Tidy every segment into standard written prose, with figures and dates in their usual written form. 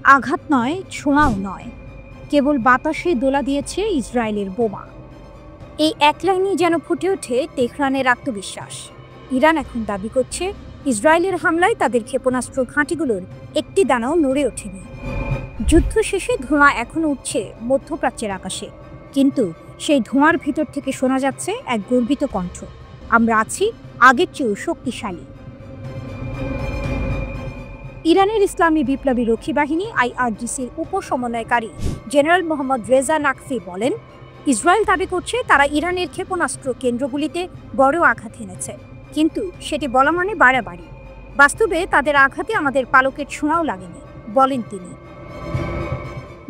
আঘাত নয়, ছোঁয়াও নয়, কেবল বাতাসে দোলা দিয়েছে ইসরায়েলের বোমা। এই এক লাইনেই যেন ফুটে ওঠে তেহরানের আত্মবিশ্বাস। ইরান এখন দাবি করছে ইসরায়েলের হামলায় তাদের ক্ষেপণাস্ত্র ঘাঁটিগুলোর একটি দানাও নড়ে ওঠেনি। যুদ্ধ শেষে ধোঁয়া এখনো উঠছে মধ্যপ্রাচ্যের আকাশে, কিন্তু সেই ধোঁয়ার ভিতর থেকে শোনা যাচ্ছে এক গর্বিত কণ্ঠ, আমরা আছি আগের চেয়েও শক্তিশালী। ইরানের ইসলামী বিপ্লবী রক্ষী বাহিনী IRGCর উপসমন্বয়কারী জেনারেল মোহাম্মদ রেজা নাকভি বলেন, ইসরায়েল দাবি করছে তারা ইরানের ক্ষেপণাস্ত্র কেন্দ্রগুলিতে বড় আঘাত এনেছে, কিন্তু সেটি বলা মানে বাড়াবাড়ি। বাস্তবে তাদের আঘাতে আমাদের পালকের ছোঁয়াও লাগেনি, বলেন তিনি।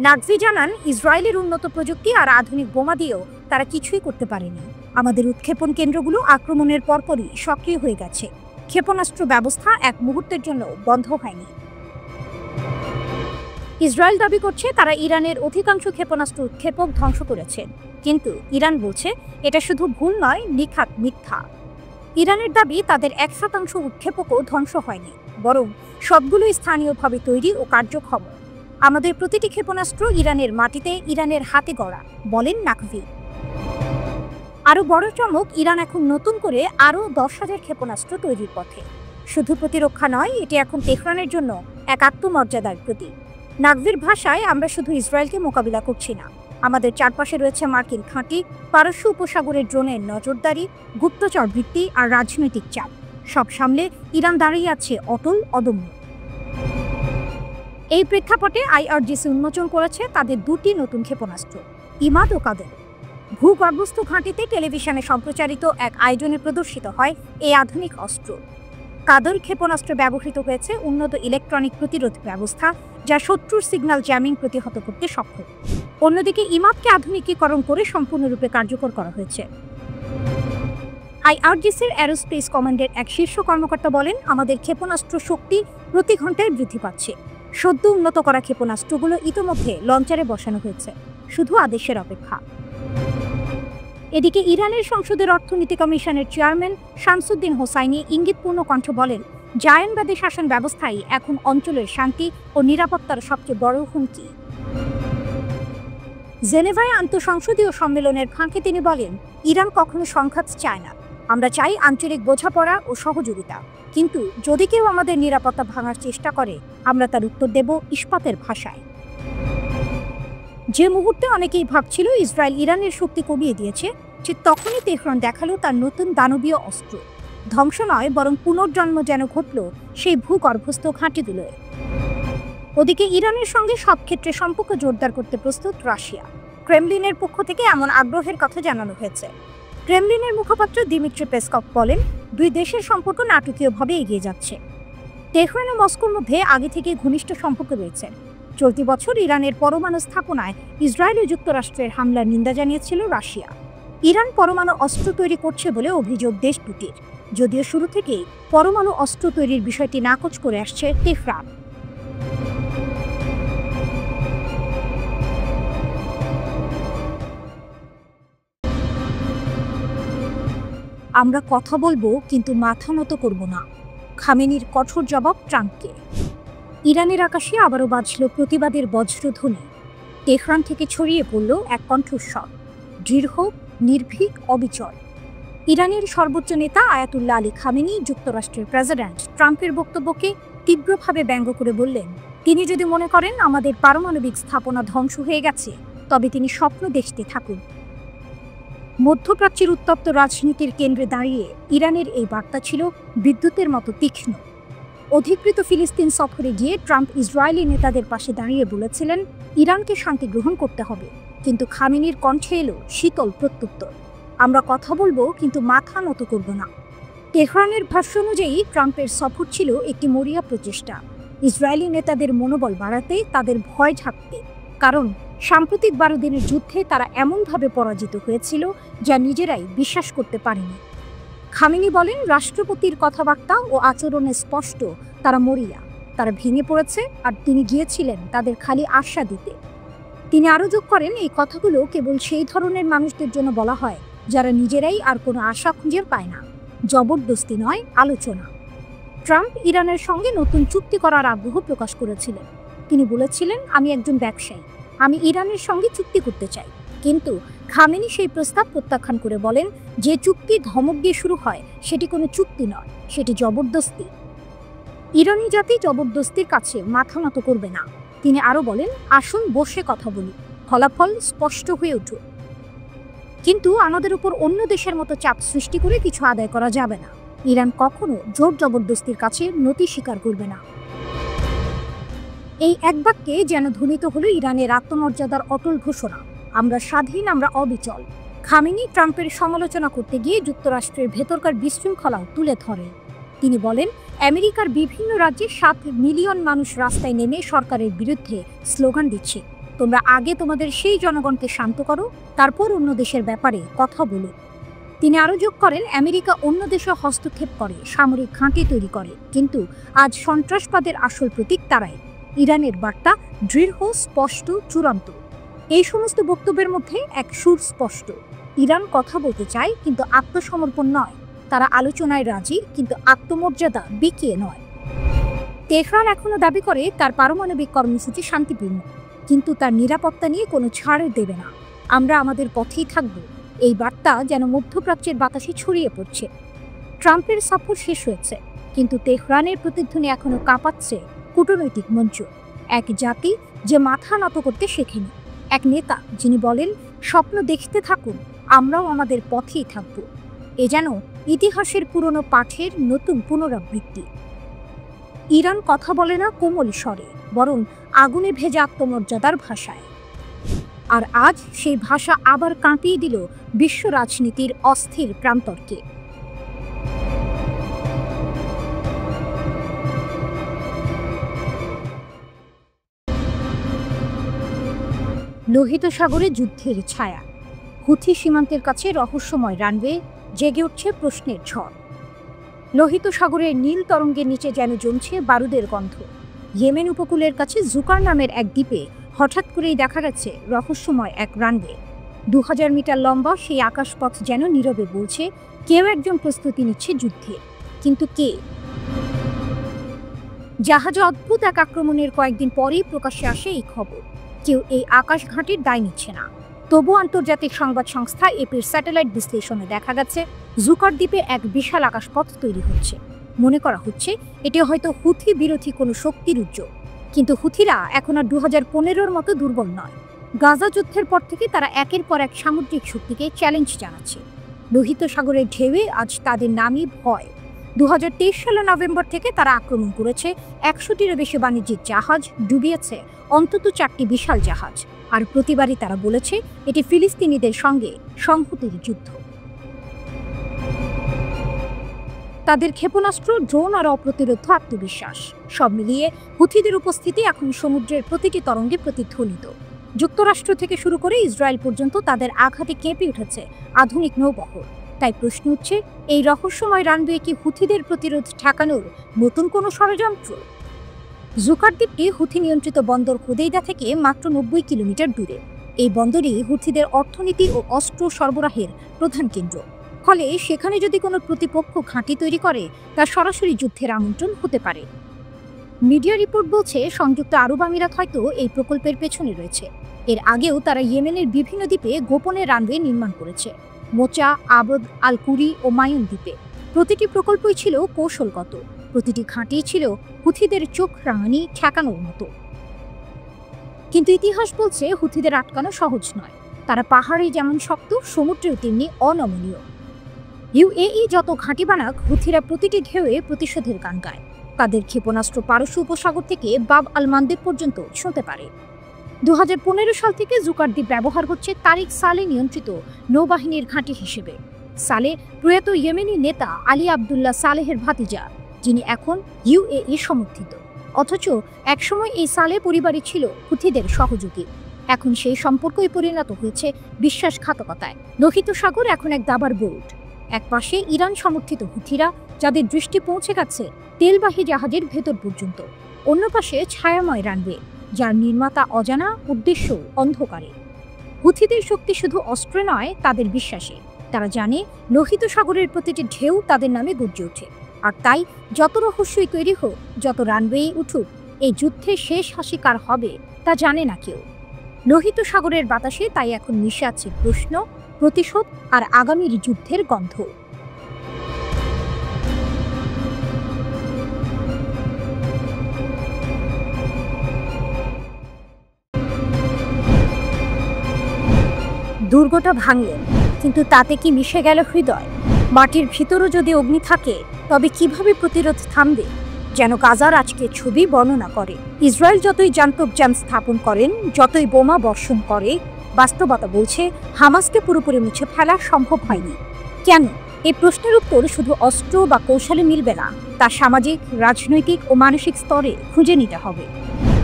নাকভি জানান, ইসরায়েলের উন্নত প্রযুক্তি আর আধুনিক বোমা দিয়েও তারা কিছুই করতে পারেনি। আমাদের উৎক্ষেপণ কেন্দ্রগুলো আক্রমণের পরপরই সক্রিয় হয়ে গেছে, ক্ষেপণাস্ত্র ব্যবস্থা এক মুহূর্তের জন্য বন্ধ হয়নি। ইসরায়েল দাবি করছে তারা ইরানের অধিকাংশ ক্ষেপণাস্ত্র উৎক্ষেপক ধ্বংস করেছেন, কিন্তু ইরান বলছে এটা শুধু ভুল নয়, নিখাত মিথ্যা। ইরানের দাবি তাদের 1% উৎক্ষেপকও ধ্বংস হয়নি, বরং সবগুলো স্থানীয়ভাবে তৈরি ও কার্যক্ষম। আমাদের প্রতিটি ক্ষেপণাস্ত্র ইরানের মাটিতে, ইরানের হাতে গড়া, বলেন নাকভি। আরও বড় চমক, ইরান এখন নতুন করে আরও 10,000 ক্ষেপণাস্ত্র তৈরির পথে। শুধু প্রতিরক্ষা নয়, এটি এখন তেহরানের জন্য এক আত্মমর্যাদার প্রতীক। নাকভির ভাষায়, আমরা শুধু ইসরায়েলকে মোকাবিলা করছি না, আমাদের চারপাশে রয়েছে মার্কিন ঘাঁটি, পারস্য উপসাগরের ড্রোনের নজরদারি, গুপ্তচর বৃত্তি আর রাজনৈতিক চাপ। সব সামলে ইরান দাঁড়িয়ে আছে অটল, অদম্য। এই প্রেক্ষাপটে IRGC উন্মোচন করেছে তাদের 2টি নতুন ক্ষেপণাস্ত্র, ইমাদ ও কাদের। ভূগর্ভস্থ ঘাঁটিতে টেলিভিশনে সম্প্রচারিত এক আয়োজনে প্রদর্শিত হয় এই আধুনিক অস্ত্র। কাদের ক্ষেপণাস্ত্রে ব্যবহৃত হয়েছে উন্নত ইলেকট্রনিক প্রতিরোধ ব্যবস্থা, যা শত্রুর সিগন্যাল জ্যামিং প্রতিহত করতে সক্ষম। অন্যদিকে ইমাদকে আধুনিকীকরণ করে সম্পূর্ণরূপে কার্যকর করা হয়েছে। IRGCর অ্যারোস্পেস কমান্ডের এক শীর্ষ কর্মকর্তা বলেন, আমাদের ক্ষেপণাস্ত্র শক্তি প্রতি ঘন্টায় বৃদ্ধি পাচ্ছে। সদ্য উন্নত করা ক্ষেপণাস্ত্রগুলো ইতোমধ্যে লঞ্চারে বসানো হয়েছে, শুধু আদেশের অপেক্ষা। এদিকে ইরানের সংসদের অর্থনীতি কমিশনের চেয়ারম্যান শামসুদ্দিন হোসাইনি ইঙ্গিতপূর্ণ কণ্ঠ বলেন, জায়নবাদী শাসন ব্যবস্থাই এখন অঞ্চলের শান্তি ও নিরাপত্তার সবচেয়ে বড় হুমকি। জেনেভায় আন্তঃসংসদীয় সম্মেলনের ফাঁকে তিনি বলেন, ইরান কখনো সংঘাত চায় না, আমরা চাই আঞ্চলিক বোঝাপড়া ও সহযোগিতা। কিন্তু যদি কেউ আমাদের নিরাপত্তা ভাঙার চেষ্টা করে, আমরা তার উত্তর দেব ইস্পাতের ভাষায়। যে মুহূর্তে অনেকেই ভাবছিল ইসরায়েল ইরানের শক্তি কমিয়ে দিয়েছে, ঠিক তখনই তেহরান দেখালো তার নতুন দানবীয় অস্ত্র। ধ্বংস নয়, বরং পুনর্জন্ম যেন ঘটল সেই ভূগর্ভস্থ ঘাঁটিগুলোয়। ওদিকে ইরানের সঙ্গে সব ক্ষেত্রে সম্পর্ক জোরদার করতে প্রস্তুত রাশিয়া। ক্রেমলিনের পক্ষ থেকে এমন আগ্রহের কথা জানানো হয়েছে। ক্রেমলিনের মুখপাত্র দিমিত্রি পেসকভ বলেন, দুই দেশের সম্পর্ক নাটকীয়ভাবে এগিয়ে যাচ্ছে। তেহরান ও মস্কোর মধ্যে আগে থেকে ঘনিষ্ঠ সম্পর্ক রয়েছে। চলতি বছর ইরানের পরমাণু স্থাপনায় ইসরায়েল ও যুক্তরাষ্ট্রের হামলার নিন্দা জানিয়েছিল রাশিয়া। ইরান পরমাণু অস্ত্র তৈরি করছে বলে অভিযোগ দেশ দুটির, যদিও শুরু থেকেই পরমাণু অস্ত্র তৈরির বিষয়টি নাকচ করে আসছে তেহরান। আমরা কথা বলবো, কিন্তু মাথা নত করব না, খামেনির কঠোর জবাব ট্রাম্পকে। ইরানের আকাশে আবারও বাজল প্রতিবাদের বজ্রধ্বনি। তেহরান থেকে ছড়িয়ে পড়ল এক কণ্ঠস্বর, দৃঢ়, নির্ভীক, অবিচল। ইরানের সর্বোচ্চ নেতা আয়াতুল্লাহ আলী খামেনি যুক্তরাষ্ট্রের প্রেসিডেন্ট ট্রাম্পের বক্তব্যকে তীব্রভাবে ব্যঙ্গ করে বললেন, তিনি যদি মনে করেন আমাদের পারমাণবিক স্থাপনা ধ্বংস হয়ে গেছে, তবে তিনি স্বপ্ন দেখতে থাকুন। মধ্যপ্রাচ্যের উত্তপ্ত রাজনীতির কেন্দ্রে দাঁড়িয়ে ইরানের এই বার্তা ছিল বিদ্যুতের মতো তীক্ষ্ণ। অধিকৃত ফিলিস্তিন সফরে গিয়ে ট্রাম্প ইসরায়েলি নেতাদের পাশে দাঁড়িয়ে বলেছিলেন, ইরানকে শান্তি গ্রহণ করতে হবে, কিন্তু খামেনির কণ্ঠে এলো শীতল প্রত্যুত্তর, আমরা কথা বলবো, কিন্তু মাথা নত করব না। তেহরানের ভাষ্য অনুযায়ী ট্রাম্পের সফর ছিল একটি মরিয়া প্রচেষ্টা, ইসরায়েলি নেতাদের মনোবল বাড়াতে, তাদের ভয় ঢাকতে। কারণ সাম্প্রতিক 12 দিনের যুদ্ধে তারা এমনভাবে পরাজিত হয়েছিল যা নিজেরাই বিশ্বাস করতে পারেনি। খামেনি বলেন, রাষ্ট্রপতির কথাবার্তা ও আচরণে স্পষ্ট তারা মরিয়া, তারা ভেঙে পড়েছে, আর তিনি গিয়েছিলেন তাদের খালি আশা দিতে। তিনি আরও যোগ করেন, এই কথাগুলো কেবল সেই ধরনের মানুষদের জন্য বলা হয় যারা নিজেরাই আর কোনো আশা খুঁজে পায় না, জবরদস্তি নয়, আলোচনা। ট্রাম্প ইরানের সঙ্গে নতুন চুক্তি করার আগ্রহ প্রকাশ করেছিলেন, তিনি বলেছিলেন, আমি একজন ব্যবসায়ী, আমি ইরানের সঙ্গে চুক্তি করতে চাই। কিন্তু খামেনি সেই প্রস্তাব প্রত্যাখ্যান করে বলেন, যে চুক্তি ধমক দিয়ে শুরু হয় সেটি কোনো চুক্তি নয়, সেটি জবরদস্তি। ইরানি জাতি জবরদস্তির কাছে মাথা নত করবে না। তিনি আরও বলেন, আসুন বসে কথা বলি, ফলাফল স্পষ্ট হয়ে উঠুক। কিন্তু আমাদের উপর অন্য দেশের মতো চাপ সৃষ্টি করে কিছু আদায় করা যাবে না। ইরান কখনো জোর জবরদস্তির কাছে নতি স্বীকার করবে না। এই এক বাক্যে যেন ধ্বনিত হলো ইরানের আত্মমর্যাদার অটল ঘোষণা, আমরা স্বাধীন, আমরা অবিচল। খামেনি ট্রাম্পের সমালোচনা করতে গিয়ে যুক্তরাষ্ট্রের ভেতরকার বিশৃঙ্খলাও তুলে ধরেন। তিনি বলেন, আমেরিকার বিভিন্ন রাজ্যে 7 মিলিয়ন মানুষ রাস্তায় নেমে সরকারের বিরুদ্ধে স্লোগান দিচ্ছে। তোমরা আগে তোমাদের সেই জনগণকে শান্ত করো, তারপর অন্য দেশের ব্যাপারে কথা বলো। তিনি আরও যোগ করেন, আমেরিকা অন্য দেশে হস্তক্ষেপ করে, সামরিক ঘাঁটি তৈরি করে, কিন্তু আজ সন্ত্রাসবাদের আসল প্রতীক তারাই। ইরানের বার্তা দৃঢ়, স্পষ্ট, চূড়ান্ত। এই সমস্ত বক্তব্যের মধ্যে এক সুর স্পষ্ট, ইরান কথা বলতে চায় কিন্তু আত্মসমর্পণ নয়। তারা আলোচনায় রাজি, কিন্তু আত্মমর্যাদা বিকিয়ে নয়। তেহরান এখনো দাবি করে তার পারমাণবিক কর্মসূচি শান্তিপূর্ণ, কিন্তু তার নিরাপত্তা নিয়ে কোনো ছাড় দেবে না। আমরা আমাদের পথেই থাকব, এই বার্তা যেন মধ্যপ্রাচ্যের বাতাসে ছড়িয়ে পড়ছে। ট্রাম্পের সফর শেষ হয়েছে, কিন্তু তেহরানের প্রতিধ্বনি এখনো কাঁপাচ্ছে কূটনৈতিক মঞ্চ। এক জাতি যে মাথা নত করতে শেখেনি, এক নেতা যিনি বলেন, স্বপ্ন দেখতে থাকুন, আমরাও আমাদের পথেই থাকব। এ যেন ইতিহাসের পুরনো পাঠের নতুন পুনরাবৃত্তি। ইরান কথা বলে না কোমল স্বরে, বরং আগুনে ভেজা আত্মমর্যাদার ভাষায়। আর আজ সেই ভাষা আবার কাঁপিয়ে দিল বিশ্ব রাজনীতির অস্থির প্রান্তরকে। লোহিত সাগরে যুদ্ধের ছায়া, হুথি সীমান্তের কাছে রহস্যময় রানওয়ে, জেগে উঠছে প্রশ্নের ঝড়। লোহিত সাগরের নীল তরঙ্গের নিচে যেন জমছে বারুদের গন্ধ। ইয়েমেন উপকূলের কাছে জুকার নামের এক দ্বীপে হঠাৎ করেই দেখা গেছে রহস্যময় এক রানওয়ে। 2000 মিটার লম্বা সেই আকাশপথ যেন নীরবে বলছে, কেউ একজন প্রস্তুতি নিচ্ছে যুদ্ধে। কিন্তু কে? জাহাজে অদ্ভুত এক আক্রমণের কয়েকদিন পরেই প্রকাশ্যে আসে এই খবর। কেউ এই আকাশ ঘাঁটির দায় নিচ্ছে না। তবু আন্তর্জাতিক সংবাদ সংস্থা এপির স্যাটেলাইট বিশ্লেষণে দেখা গেছে, জুকার দ্বীপে এক বিশাল আকাশপথ তৈরি হচ্ছে। মনে করা হচ্ছে এটি হয়তো হুথি বিরোধী কোনো শক্তির উদ্যোগ। কিন্তু হুথিরা এখন আর 2015-র মতো দুর্বল নয়। গাজা যুদ্ধের পর থেকে তারা একের পর এক সামুদ্রিক শক্তিকে চ্যালেঞ্জ জানাচ্ছে। লোহিত সাগরের ঢেউয়ে আজ তাদের নামই ভয়। 2023 সালের নভেম্বর থেকে তারা আক্রমণ করেছে 100টিরও বেশি বাণিজ্যিক জাহাজ, ডুবিয়েছে অন্তত 4টি বিশাল জাহাজ। আর প্রতিবারই তারা বলেছে এটি ফিলিস্তিনিদের সঙ্গে সংহতির যুদ্ধ। তাদের ক্ষেপণাস্ত্র, ড্রোন আর অপ্রতিরোধ্য আত্মবিশ্বাস, সব মিলিয়ে হুথিদের উপস্থিতি এখন সমুদ্রের প্রতিটি তরঙ্গে প্রতিধ্বনিত। যুক্তরাষ্ট্র থেকে শুরু করে ইসরায়েল পর্যন্ত তাদের আঘাতে কেঁপে উঠেছে আধুনিক নৌবহর। তাই প্রশ্ন উঠছে, এই রহস্যময় রানওয়ে কি হুথিদের প্রতিরোধ ঠেকানোর নতুন কোনো ষড়যন্ত্র? জুকার দ্বীপটি হুথি নিয়ন্ত্রিত বন্দর হুদেইদা থেকে মাত্র 90 কিলোমিটার দূরে। এই বন্দরই হুথিদের অর্থনীতি ও অস্ত্র সরবরাহের প্রধান কেন্দ্র। ফলে সেখানে যদি কোনো প্রতিপক্ষ ঘাঁটি তৈরি করে, তা সরাসরি যুদ্ধের আমন্ত্রণ হতে পারে। মিডিয়া রিপোর্ট বলছে, সংযুক্ত আরব আমিরাত হয়তো এই প্রকল্পের পেছনে রয়েছে। এর আগেও তারা ইয়েমেনের বিভিন্ন দ্বীপে গোপনে রানওয়ে নির্মাণ করেছে, মোচা, আবদ, আল কুরি ও মায়ুন দ্বীপে। প্রতিটি প্রকল্পই ছিল কৌশলগত, প্রতিটি ঘাঁটি ছিল হুথিদের চোখ রাঙানি ঠেকানোর মতো। কিন্তু ইতিহাস বলছে, হুথিদের আটকানো সহজ নয়। তারা পাহাড়ে যেমন শক্ত, সমুদ্রেও তেমনি অনমনীয়। ইউএই যত ঘাঁটি বানাক, হুথিরা প্রতিটি ঢেউয়ে প্রতিশোধের গান গায়। তাদের ক্ষেপণাস্ত্র পারস্য উপসাগর থেকে বাব আল মানদেব পর্যন্ত ছুঁতে পারে। 2015 সাল থেকে জুকার দ্বীপ ব্যবহার হচ্ছে তারিক সালে নিয়ন্ত্রিত নৌবাহিনীর ঘাঁটি হিসেবে। সালে প্রয়াত ইয়েমেনি নেতা আলী আবদুল্লাহ সালেহের ভাতিজা, যিনি এখন ইউএই সমর্থিত। অথচ একসময় এই সালে পরিবারই ছিল হুথিদের সহযোগী। এখন সেই সম্পর্কই পরিণত হয়েছে বিশ্বাসঘাতকতায়। লোহিত সাগর এখন এক দাবার বোর্ড। এক পাশে ইরান সমর্থিত হুথিরা, যাদের দৃষ্টি পৌঁছে গেছে তেলবাহী জাহাজের ভেতর পর্যন্ত। অন্য পাশে ছায়াময় রানওয়ে, যার নির্মাতা অজানা, উদ্দেশ্য অন্ধকারে। হুথিদের শক্তি শুধু অস্ত্রে নয়, তাদের বিশ্বাসে। তারা জানে লোহিত সাগরের প্রতিটি ঢেউ তাদের নামে গর্জে ওঠে। আর তাই যত রহস্যই তৈরি হোক, যত রানওয়ে উঠুক, এই যুদ্ধে শেষ হাসি কার হবে তা জানে না কেউ। লোহিত সাগরের বাতাসে তাই এখন মিশে আছে প্রশ্ন, প্রতিশোধ আর আগামীর যুদ্ধের গন্ধ। দুর্গটা ভাঙলেন, কিন্তু তাতে কি মিশে গেল হৃদয়? মাটির ভিতরও যদি অগ্নি থাকে, তবে কিভাবে প্রতিরোধ থামবে? যেন গাজার আজকে ছবি বর্ণনা করে। ইসরায়েল যতই জান্তবজান স্থাপন করেন, যতই বোমা বর্ষণ করে, বাস্তবতা বলছে হামাসকে পুরোপুরি মুছে ফেলা সম্ভব হয়নি। কেন? এই প্রশ্নের উত্তর শুধু অস্ত্র বা কৌশলে মিলবে না, তা সামাজিক, রাজনৈতিক ও মানসিক স্তরে খুঁজে নিতে হবে।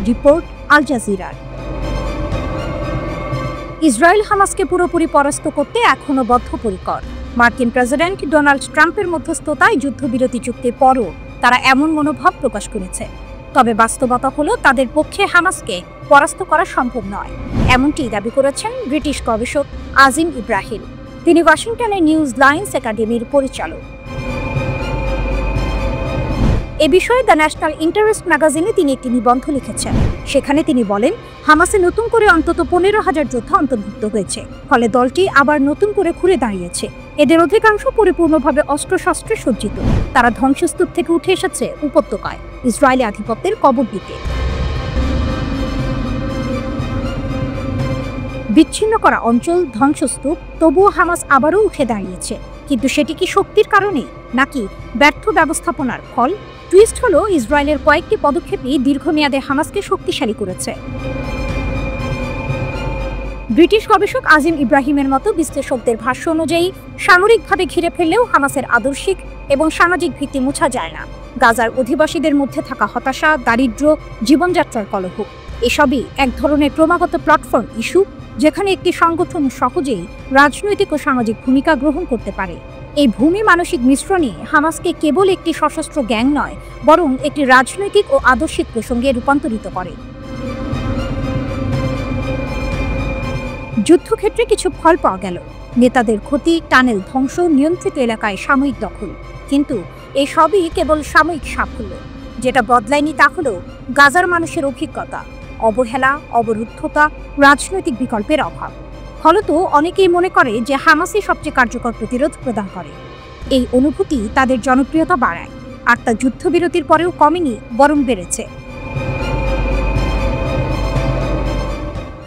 রিপোর্ট আল জাজিরার। ইসরায়েল হামাসকে পুরোপুরি পরাস্ত করতে এখনও বদ্ধপরিকর। মার্কিন প্রেসিডেন্ট ডোনাল্ড ট্রাম্পের মধ্যস্থতায় যুদ্ধবিরতি চুক্তির পরও তারা এমন মনোভাব প্রকাশ করেছে। তবে বাস্তবতা হলো তাদের পক্ষে হামাসকে পরাস্ত করা সম্ভব নয়, এমনটি দাবি করেছেন ব্রিটিশ গবেষক আজিম ইব্রাহিম। তিনি ওয়াশিংটনের নিউজ লাইন্স একাডেমির পরিচালক। এ বিষয়ে দ্য ন্যাশনাল ইন্টারেস্ট ম্যাগাজিনে তিনি একটি নিবন্ধ লিখেছেন। সেখানে তিনি বলেন, হামাসে নতুন করে অন্তত 15,000 যোদ্ধা অন্তর্ভুক্ত হয়েছে, ফলে দলটি আবার নতুন করে ঘুরে দাঁড়িয়েছে। এদের অধিকাংশ পরিপূর্ণভাবে অস্ত্রশস্ত্রে সজ্জিত। তারা ধ্বংসস্তূপ থেকে উঠে এসেছে উপত্যকায়, ইসরায়েলি আধিপত্যের কবর দিতে। বিচ্ছিন্ন করা অঞ্চল, ধ্বংসস্তূপ, তবুও হামাস আবারও উঠে দাঁড়িয়েছে। কিন্তু সেটি কি শক্তির কারণে, নাকি ব্যর্থ ব্যবস্থাপনার ফল? টুইস্ট হলো, ইসরায়েলের কয়েকটি পদক্ষেপই দীর্ঘমেয়াদে হামাসকে শক্তিশালী করেছে। ব্রিটিশ গবেষক আজিম ইব্রাহিমের মতো বিশ্লেষকদের ভাষ্য অনুযায়ী, সামরিকভাবে ঘিরে ফেললেও হামাসের আদর্শিক এবং সামাজিক ভিত্তি মোছা যায় না। গাজার অধিবাসীদের মধ্যে থাকা হতাশা, দারিদ্র্য, জীবনযাত্রার কলহ, এসবই এক ধরনের ক্রমাগত প্ল্যাটফর্ম ইস্যু, যেখানে একটি সংগঠন সহজেই রাজনৈতিক ও সামাজিক ভূমিকা গ্রহণ করতে পারে। এই ভূমি মানসিক মিশ্রণে হামাসকে কেবল একটি সশস্ত্র গ্যাং নয়, বরং একটি রাজনৈতিক ও আদর্শিক প্রসঙ্গে রূপান্তরিত করে। যুদ্ধক্ষেত্রে কিছু ফল পাওয়া গেল, নেতাদের ক্ষতি, টানেল ধ্বংস, নিয়ন্ত্রিত এলাকায় সাময়িক দখল। কিন্তু এই সবই কেবল সাময়িক সাফল্য। যেটা বদলায়নি তা হলো গাজার মানুষের অভিজ্ঞতা, অবহেলা, অবরুদ্ধতা, রাজনৈতিক বিকল্পের অভাব। ফলত অনেকেই মনে করে যে হামাসই সবচেয়ে কার্যকর প্রতিরোধ প্রদান করে। এই অনুভূতি তাদের জনপ্রিয়তা বাড়ায়, আর তা যুদ্ধবিরতির পরেও কমেনি, বরং বেড়েছে।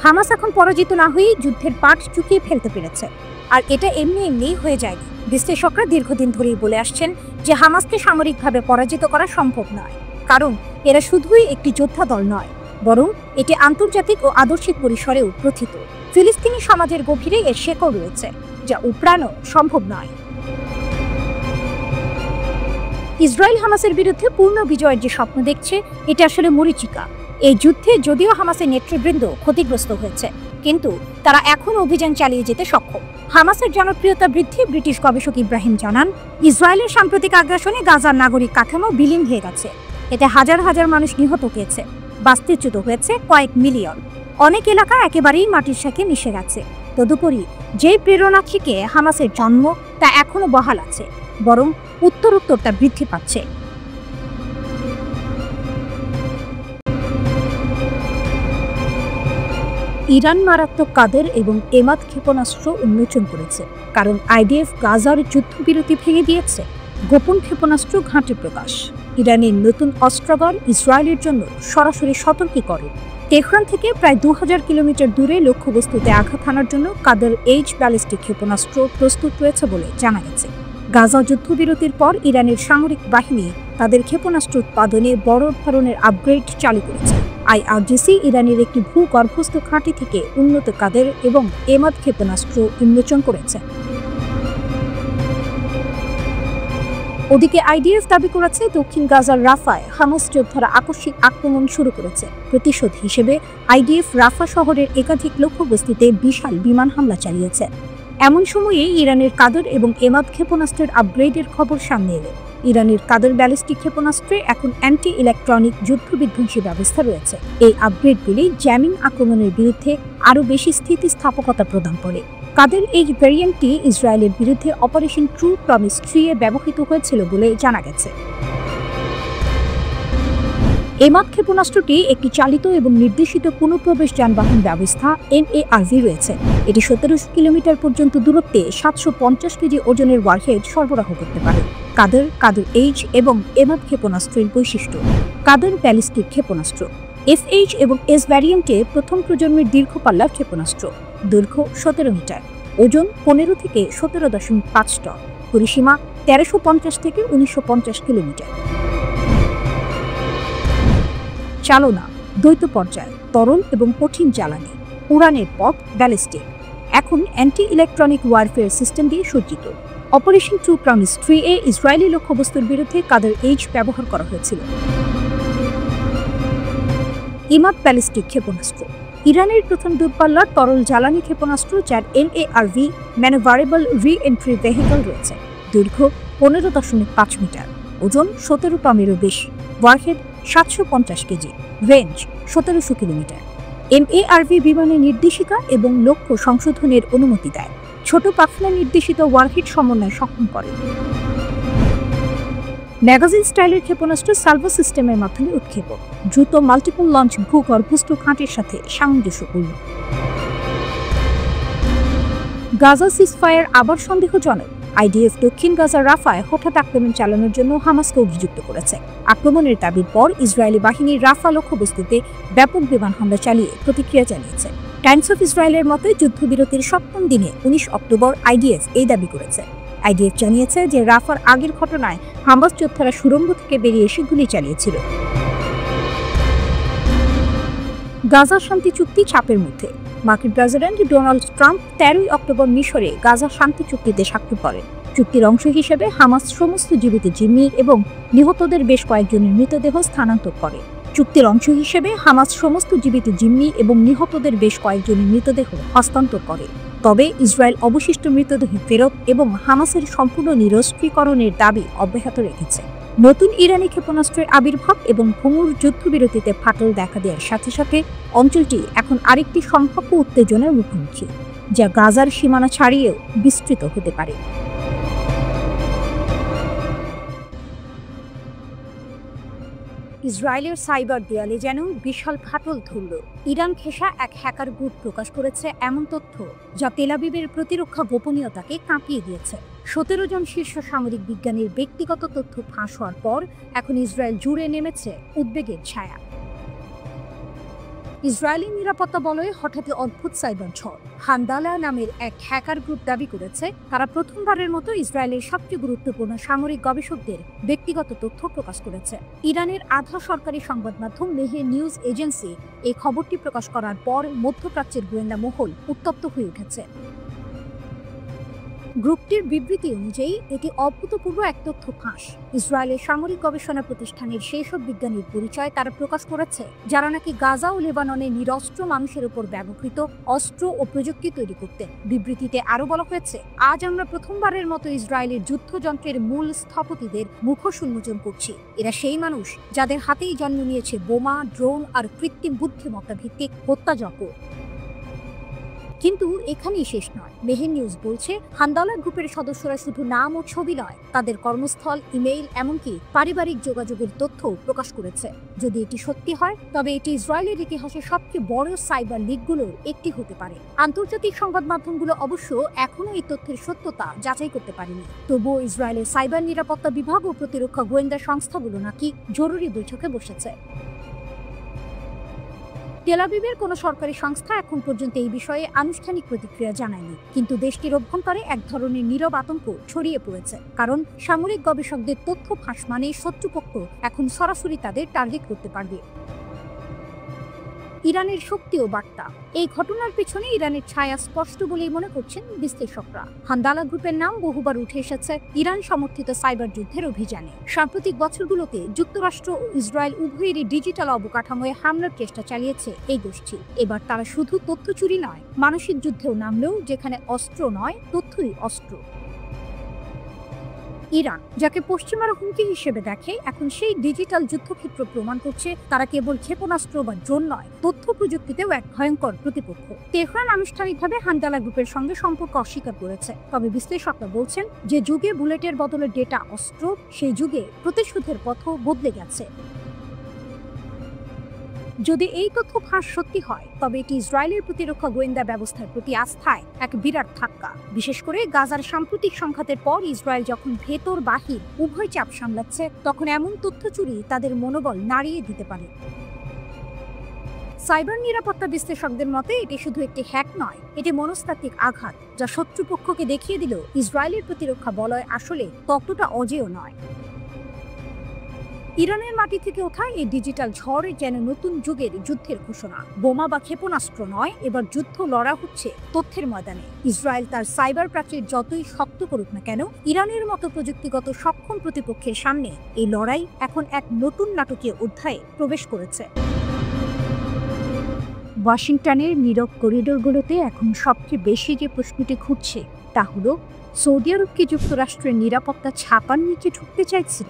হামাস এখন পরাজিত না হয়েই যুদ্ধের পাট চুকিয়ে ফেলতে পেরেছে, আর এটা এমনি হয়ে যায়নি। বিশ্লেষকরা দীর্ঘদিন ধরেই বলে আসছেন যে হামাসকে সামরিকভাবে পরাজিত করা সম্ভব নয়, কারণ এরা শুধুই একটি যোদ্ধা দল নয়, বরং এটি আন্তর্জাতিক ও আদর্শিক পরিসরেও প্রথিত। ফিলিস্তিনি সমাজের গভীরে এর শেকড় রয়েছে, যা উপড়ানো সম্ভব নয়। ইসরায়েল হামাসের বিরুদ্ধে পূর্ণ বিজয়ের যে স্বপ্ন দেখছে, এটা আসলে মরীচিকা। এই যুদ্ধে যদিও হামাসের নেতৃবৃন্দ ক্ষতিগ্রস্ত হয়েছে, কিন্তু তারা এখন অভিযান চালিয়ে যেতে সক্ষম। হামাসের জনপ্রিয়তা বৃদ্ধি। ব্রিটিশ গবেষক ইব্রাহিম জানান, ইসরায়েলের সাম্প্রতিক আগ্রাসনে গাজার নাগরিক কাঠামো বিলীন হয়ে গেছে। এতে হাজার হাজার মানুষ নিহত হয়েছে, বাস্তুচ্যুত হয়েছে কয়েক মিলিয়ন। অনেক এলাকা একেবারেই মাটির সাথে মিশে গেছে। তদুপরি যে প্রেরণা থেকে হামাসের জন্ম, তা এখনো বহাল আছে, বরং উত্তরোত্তর তা বৃদ্ধি পাচ্ছে। ইরান মারাত্মক কাদের এবং এমাদ ক্ষেপণাস্ত্র উন্মোচন করেছে, কারণ আইডিএফ গাজার যুদ্ধবিরতি ভেঙে দিয়েছে। গোপন ক্ষেপণাস্ত্র ঘাঁটি প্রকাশ। ইরানের নতুন অস্ত্রাগার ইসরায়েলের জন্য সরাসরি সতর্কীকরণ। তেহরান থেকে প্রায় 2000 কিলোমিটার দূরে লক্ষ্যবস্তুতে আঘাত হানার জন্য কাদের এইচ ব্যালিস্টিক ক্ষেপণাস্ত্র প্রস্তুত রয়েছে বলে জানা গেছে। গাজা যুদ্ধবিরতির পর ইরানের সামরিক বাহিনী তাদের ক্ষেপণাস্ত্র উৎপাদনে বড় ধরনের আপগ্রেড চালু করেছে। আইআরজিসি ইরানের একটি ভূগর্ভস্থ ঘাঁটি থেকে উন্নত কাদের এবং এমাদ ক্ষেপণাস্ত্র উন্মোচন করেছে। ওদিকে আইডিএফ দাবি করেছে দক্ষিণ গাজার রাফায় হামাস যোদ্ধারা আকস্মিক আক্রমণ শুরু করেছে। প্রতিশোধ হিসেবে আইডিএফ রাফা শহরের একাধিক লক্ষ্যবস্তুতে বিশাল বিমান হামলা চালিয়েছে। এমন সময়ে ইরানের কাদের এবং এমাদ ক্ষেপণাস্ত্রের আপগ্রেডের খবর সামনে এলো। ইরানের কাদের ব্যালিস্টিক ক্ষেপণাস্ত্রে এখন অ্যান্টি ইলেকট্রনিক যুদ্ধবিধ্বংসী ব্যবস্থা রয়েছে। এই আপগ্রেডগুলি জ্যামিং আক্রমণের বিরুদ্ধে আরও বেশি স্থিতিস্থাপকতা প্রদান করে। কাদের এই ভ্যারিয়েন্টটি ইসরায়েলের বিরুদ্ধে অপারেশন ট্রু প্রমিস 3 এ ব্যবহৃত হয়েছিল বলে জানা গেছে। এমাদ ক্ষেপণাস্ত্রটি একটি চালিত এবং নির্দেশিত পুনঃপ্রবেশ যানবাহন ব্যবস্থা MARV রয়েছে। এটি 1700 কিলোমিটার পর্যন্ত দূরত্বে 750 কেজি ওজনের ওয়ারহেড সরবরাহ করতে পারে। কাদের এইচ এবং এমাদ ক্ষেপণাস্ত্রের বৈশিষ্ট্য। কাদের ব্যালিস্টিক ক্ষেপণাস্ত্র FH এবং S ভ্যারিয়েন্টে প্রথম প্রজন্মের দীর্ঘ পাল্লার ক্ষেপণাস্ত্র। দৈর্ঘ্য 17 মিটার, ওজন 15 থেকে 17.5 টন, পরিসীমা 1350 থেকে 1950 কিলোমিটার। চালনা দ্বৈত পর্যায়, তরল এবং কঠিন জ্বালানি। উড়ানের পথ ব্যালিস্টিক। এখন অ্যান্টি ইলেকট্রনিক ওয়ারফেয়ার সিস্টেম দিয়ে সজ্জিত। Operation true promise 3A Israeli লক্ষ্যবস্তুর বিরুদ্ধে কাদের এইচ ব্যবহার করা হয়েছিল। ইমাদ ব্যালিস্টিক ক্ষেপণাস্ত্র ইরানের প্রথম দূরপাল্লার তরল জ্বালানি ক্ষেপণাস্ত্র, যার MARV ম্যানুভারেবল রি-এন্ট্রি ভেহিকল রয়েছে। দৈর্ঘ্য 15.5 মিটার, ওজন 17 টনেরও বেশি, warhead 750 KG, range 1700 kilometre. MARV বিমানের নির্দেশিকা এবং লক্ষ্য সংশোধনের অনুমতি দেয়। ছোট পাখনা নির্দেশিত ওয়ারহেড সমন্বয় সক্ষম করে। ম্যাগাজিন স্টাইলের ক্ষেপণাস্ত্র সালভো সিস্টেমের মাধ্যমে উৎক্ষেপণ। দ্রুত মাল্টিপল লঞ্চ ভূগর্ভস্থ ঘাঁটির সাথে সামঞ্জস্যপূর্ণ। গাজা সিজফায়ার আবার সন্দেহজনক। IDF দক্ষিণ গাজার রাফায় হঠাৎ আক্রমণ চালানোর জন্য হামাসকে অভিযুক্ত করেছে। আক্রমণের দাবির পর ইসরায়েলি বাহিনী রাফা লক্ষ্যবস্তুতে ব্যাপক বিমান হামলা চালিয়ে প্রতিক্রিয়া জানিয়েছে। টাইমস অফ ইসরায়েলের মতে যুদ্ধবিরতির 7ম দিনে 19 অক্টোবর IDF এই দাবি করেছে। IDF জানিয়েছে যে রাফার আগের ঘটনায় হামাস যোদ্ধারা সুড়ঙ্গ থেকে বেরিয়ে এসে গুলি চালিয়েছিল। গাজা শান্তি চুক্তি চাপের মধ্যে। মার্কিন প্রেসিডেন্ট ডোনাল্ড ট্রাম্প 13 অক্টোবর মিশরে গাজা শান্তি চুক্তিতে স্বাক্ষর করেন। চুক্তির অংশ হিসেবে হামাস সমস্ত জীবিত জিম্মি এবং নিহতদের বেশ কয়েকজনের মৃতদেহ স্থানান্তর করে। চুক্তির অংশ হিসেবে হামাস সমস্ত জীবিত জিম্মি এবং নিহতদের বেশ কয়েকজনের মৃতদেহ হস্তান্তর করে। তবে ইসরায়েল অবশিষ্ট মৃতদেহ ফেরত এবং হামাসের সম্পূর্ণ নিরস্ত্রীকরণের দাবি অব্যাহত রেখেছে। নতুন ইরানি ক্ষেপণাস্ত্রের আবির্ভাব এবং ভঙ্গুর যুদ্ধবিরতিতে ফাটল দেখা দেওয়ার সাথে সাথে অঞ্চলটি এখন আরেকটি সম্ভাব্য উত্তেজনার মুখোমুখি, যা গাজার সীমানা ছাড়িয়েও বিস্তৃত হতে পারে। ইসরায়েলের সাইবার দেয়ালে যেন বিশাল ফাটল ধরল। ইরান ঘেঁষা এক হ্যাকার গ্রুপ প্রকাশ করেছে এমন তথ্য যা তেল আবিবের প্রতিরক্ষা গোপনীয়তাকে কাঁপিয়ে দিয়েছে। 17 জন শীর্ষ সামরিক বিজ্ঞানীর ব্যক্তিগত তথ্য ফাঁস হওয়ার পর এখন ইসরায়েল জুড়ে নেমেছে উদ্বেগের ছায়া। ইসরায়েলি নিরাপত্তা বলয়ে হঠাৎই অদ্ভুত সাইবার ঝড়। হান্দালা নামের এক হ্যাকার গ্রুপ দাবি করেছে তারা প্রথমবারের মতো ইসরায়েলের সবচেয়ে গুরুত্বপূর্ণ সামরিক গবেষকদের ব্যক্তিগত তথ্য প্রকাশ করেছে। ইরানের আধা সরকারি সংবাদ মাধ্যম মেহের নিউজ এজেন্সি এই খবরটি প্রকাশ করার পর মধ্যপ্রাচ্যের গোয়েন্দা মহল উত্তপ্ত হয়ে উঠেছে। গ্রুপটির বিবৃতি অনুযায়ী এটি অভূতপূর্ব এক তথ্য ফাঁস। ইসরায়েলের সামরিক গবেষণা প্রতিষ্ঠানের সেই সব বিজ্ঞানীর পরিচয় তারা প্রকাশ করেছে যারা নাকি গাজা ও লেবাননে নিরস্ত্র মানুষের উপর ব্যবহৃত অস্ত্র ও প্রযুক্তি তৈরি করতে। বিবৃতিতে আরও বলা হয়েছে, আজ আমরা প্রথমবারের মতো ইসরায়েলের যুদ্ধযন্ত্রের মূল স্থপতিদের মুখোশ উন্মোচন করছি। এরা সেই মানুষ যাদের হাতেই জন্ম নিয়েছে বোমা, ড্রোন আর কৃত্রিম বুদ্ধিমত্তা ভিত্তিক হত্যাযজ্ঞ। কিন্তু এখানেই শেষ নয়। মেহের নিউজ বলছে, হান্দালা গ্রুপের সদস্যরা শুধু নাম ও ছবি নয়, তাদের কর্মস্থল, ইমেইল, এমনকি পারিবারিক যোগাযোগের তথ্য প্রকাশ করেছে। যদি এটি সত্যি হয় তবে এটি ইসরায়েলের ইতিহাসে সবচেয়ে বড় সাইবার লিগগুলোর একটি হতে পারে। আন্তর্জাতিক সংবাদ মাধ্যমগুলো অবশ্য এখনও এই তথ্যের সত্যতা যাচাই করতে পারেনি। তবুও ইসরায়েলের সাইবার নিরাপত্তা বিভাগ ও প্রতিরক্ষা গোয়েন্দা সংস্থাগুলো নাকি জরুরি বৈঠকে বসেছে। তেল আবিবের কোনো সরকারি সংস্থা এখন পর্যন্ত এই বিষয়ে আনুষ্ঠানিক প্রতিক্রিয়া জানায়নি, কিন্তু দেশটির অভ্যন্তরে এক ধরনের নীরব আতঙ্ক ছড়িয়ে পড়েছে। কারণ সামরিক গবেষকদের তথ্য ফাঁস মানে শত্রুপক্ষ এখন সরাসরি তাদের টার্গেট করতে পারবে। ইরানের শক্তি ও বার্তা। এই ঘটনার পিছনে ইরানের ছায়া স্পষ্ট বলেই মনে করছেন বিশ্লেষকরা। হান্দালা গ্রুপের নাম বহুবার উঠে এসেছে ইরান সমর্থিত সাইবার যুদ্ধের অভিযানে। সাম্প্রতিক বছরগুলোতে যুক্তরাষ্ট্র ও ইসরায়েল উভয়েরই ডিজিটাল অবকাঠামোয় হামলার চেষ্টা চালিয়েছে এই গোষ্ঠী। এবার তারা শুধু তথ্য চুরি নয়, মানসিক যুদ্ধেও নামলেও যেখানে অস্ত্র নয়, তথ্যই অস্ত্র। ইরান, যাকে পশ্চিমারা হুমকি হিসেবে দেখে, এখন সেই ডিজিটাল যুদ্ধক্ষেত্র প্রমাণ করছে তারা কেবল ক্ষেপণাস্ত্র বা ড্রোন নয়, তথ্য প্রযুক্তিতেও এক ভয়ঙ্কর প্রতিপক্ষ। তেহরান আনুষ্ঠানিকভাবে হান্দালা গ্রুপের সঙ্গে সম্পর্ক অস্বীকার করেছে। তবে বিশ্লেষকরা বলছেন যে যুগে বুলেটের বদলে ডেটা অস্ত্র, সেই যুগে প্রতিশোধের পথও বদলে গেছে। যদি এই তথ্য ফাঁস সত্যি হয়, তবে এটি ইসরায়েলের প্রতিরক্ষা গোয়েন্দা ব্যবস্থার প্রতি আস্থায় এক বিরাট ধাক্কা। বিশেষ করে গাজার সাম্প্রতিক সংঘাতের পর ইসরায়েল যখন ভেতর বাহির উভয় চাপ সামলাচ্ছে, তখন এমন তথ্য চুরি তাদের মনোবল নাড়িয়ে দিতে পারে। সাইবার নিরাপত্তা বিশ্লেষকদের মতে এটি শুধু একটি হ্যাক নয়, এটি মনস্তাত্ত্বিক আঘাত, যা শত্রুপক্ষকে দেখিয়ে দিল ইসরায়েলের প্রতিরক্ষা বলয় আসলে ততটা অজেয় নয়। ইরানের মাটি থেকে ওঠা এই ডিজিটাল ঝড় যেন নতুন যুগের যুদ্ধের ঘোষণা। বোমা বা ক্ষেপণাস্ত্র নয়, এবার যুদ্ধ লড়া হচ্ছে তথ্যের ময়দানে। ইসরায়েল তার সাইবার প্রাচীর যতই শক্ত করুক না কেন, ইরানের মতো প্রযুক্তিগত সক্ষম প্রতিপক্ষের সামনে এই লড়াই এখন এক নতুন নাটকীয় অধ্যায়ে প্রবেশ করেছে। ওয়াশিংটনের নীরব করিডোরগুলোতে এখন সবচেয়ে বেশি যে প্রশ্নটি ঘুরছে তা হল, সৌদি আরব কি যুক্তরাষ্ট্রের নিরাপত্তা ছাপার নিচে ঢুকতে চাইছে?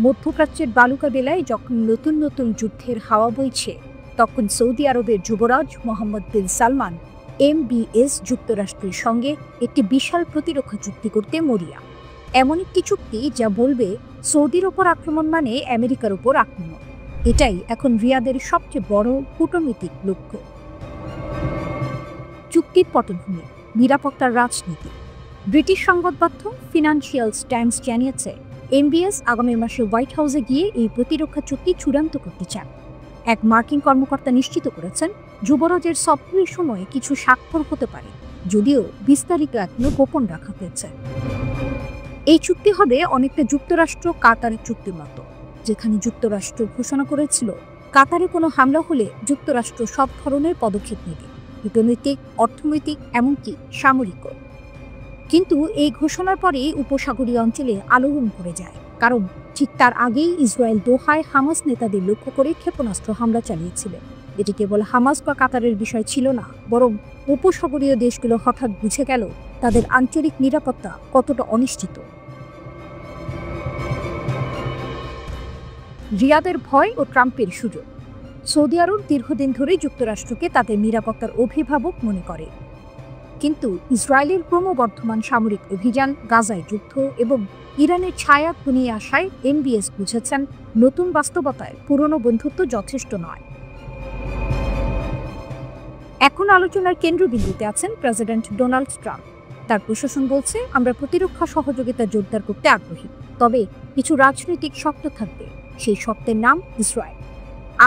মধ্যপ্রাচ্যের বালুকা বেলায় যখন নতুন নতুন যুদ্ধের হাওয়া বইছে, তখন সৌদি আরবের যুবরাজ মোহাম্মদ বিন সালমান MBS যুক্তরাষ্ট্রের সঙ্গে একটি বিশাল প্রতিরক্ষা চুক্তি করতে মরিয়া। এমন একটি চুক্তি যা বলবে সৌদির ওপর আক্রমণ মানে আমেরিকার ওপর আক্রমণ। এটাই এখন রিয়াদের সবচেয়ে বড় কূটনৈতিক লক্ষ্য। চুক্তির পটভূমি, নিরাপত্তার রাজনীতি। ব্রিটিশ সংবাদপত্র ফিনান্সিয়াল টাইমস জানিয়েছে, MBS আগামী মাসে হোয়াইট হাউসে গিয়ে এই প্রতিরক্ষা চুক্তি চূড়ান্ত করতে চান। এক মার্কিন কর্মকর্তা নিশ্চিত করেছেন, যুবরাজের সফরের সময় কিছু স্বাক্ষর হতে পারে, যদিও বিস্তারিত এখনো গোপন রাখা হয়েছে। এই চুক্তি হবে অনেকটা যুক্তরাষ্ট্র কাতারের চুক্তির মতো, যেখানে যুক্তরাষ্ট্র ঘোষণা করেছিল কাতারে কোনো হামলা হলে যুক্তরাষ্ট্র সব ধরনের পদক্ষেপ নেবে, কূটনৈতিক, অর্থনৈতিক, এমনকি সামরিকও। কিন্তু এই ঘোষণার পরেই উপসাগরীয় অঞ্চলে আলোড়ন পড়ে যায়, কারণ ঠিক তার আগেই ইসরায়েল দোহায় হামাস নেতাদের লক্ষ্য করে ক্ষেপণাস্ত্র হামলা চালিয়েছিল। এটি কেবল হামাস বা কাতারের বিষয় ছিল না, বরং উপসাগরীয় দেশগুলো হঠাৎ বুঝে গেল তাদের আঞ্চলিক নিরাপত্তা কতটা অনিশ্চিত। রিয়াদের ভয় ও ট্রাম্পের সুযোগ। সৌদি আরব দীর্ঘদিন ধরে যুক্তরাষ্ট্রকে তাদের নিরাপত্তার অভিভাবক মনে করে, কিন্তু ইসরায়েলের ক্রমবর্ধমান সামরিক অভিযান, গাজায় যুদ্ধ এবং ইরানের ছায়া ঘনিয়ে আসায় MBS বুঝেছেন নতুন বাস্তবতায় পুরনো বন্ধুত্ব যথেষ্ট নয়। এখন আলোচনার কেন্দ্রবিন্দুতে আছেন প্রেসিডেন্ট ডোনাল্ড ট্রাম্প। তার প্রশাসন বলছে, আমরা প্রতিরক্ষা সহযোগিতা জোরদার করতে আগ্রহী, তবে কিছু রাজনৈতিক শর্ত থাকবে। সেই শর্তের নাম ইসরায়েল।